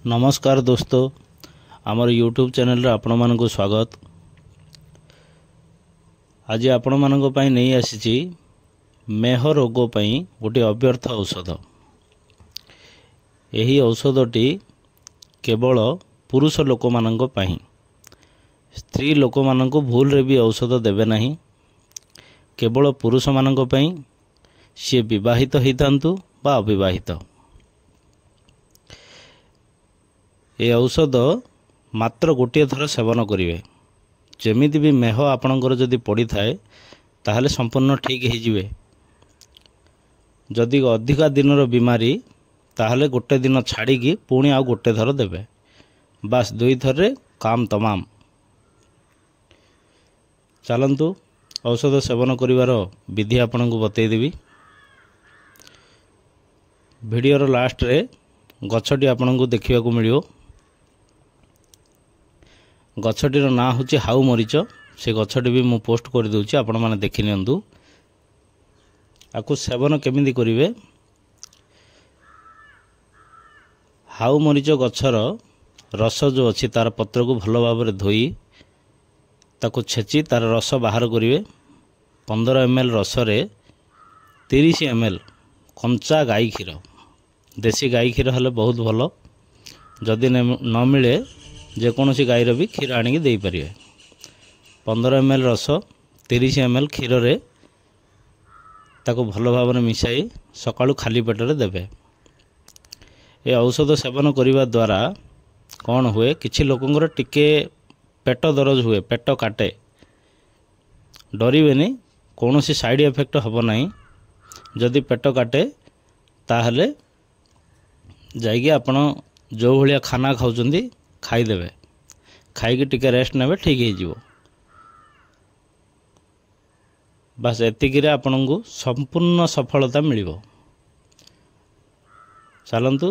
नमस्कार दोस्तों, आमर यूट्यूब चैनल रे आपण मानक स्वागत। आज आपण मानक पई नहीं आसीची मेह रोग पई गोटे अव्यर्थ औषध। यही औषधटी केवल पुरुष लोक मानक पई, स्त्री लोक मानक भूल रे भी औषध देवे नहीं। केवल पुरुष मानक पई, सी विवाहित होइतांतु बा अविवाहित। ये औषध मात्र गोटे थर सेवन करेंगे। जमीती भी मेह आपणकर जदि पड़ी थाए ताहले संपूर्ण ठीक हो जिवे। जदि अधिका दिनर बीमारी ताहले गोटे दिन छाड़ी पुणी आउ गोटे थर देवे, बास दुई थर रे काम तमाम। चलंतु औषध सेवन करिवार विधि आपनକୁ बतैदेवी। वीडियोर लास्ट रे गछटी आपनକୁ देखिବାକୁ मिलियो। गछटीर ना हूँ हाउ मरीच। से गछटी भी मु पोस्ट कर दूची, आपण माने देखि नियंतु। आकु सेवन केमिति करिवे। हाउ मरीच गछर रस जो अच्छी तार पत्र को भल भाव धोई ताकू छेची तार रस बाहर करिवे। 15 ml रस रे 30 ml कंचा गाई क्षीर, देसी गाई क्षीर हेले बहुत भल। जदि न मिले जेकोसी गाईर भी क्षीर आनिक दे पारे। 15 ml रस 30 ml क्षीर रे ताको भल भाव मिसाई सकाळु खाली पेटर देवे। ये औषध सेवन करने द्वारा कौन हुए, किछि लोकंर टिके पेट दरज हुए, पेट काटे, डरबेनी, कौन सी साइड इफेक्ट हम ना। जदि पेट काटे ताहले जाइए आपण जो भाया खाना खाऊँ खाईदेवे, खाई टिके रेस्ट नेबे, ठीक हो। बस एतिक आपण को संपूर्ण सफलता मिल। चलतु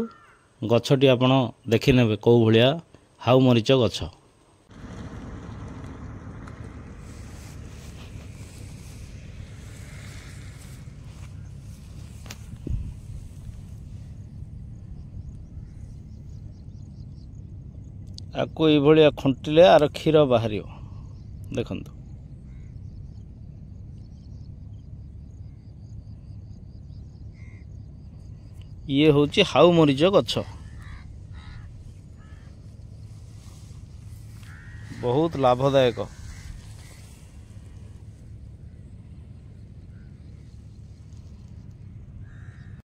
गछटी आपण देखने कौ भाया हाउ मरीच गछ। आपको ये खुंटिले आर क्षीर बाहर देखु। ये हूँ हाउ मरीच गछ, बहुत लाभदायक।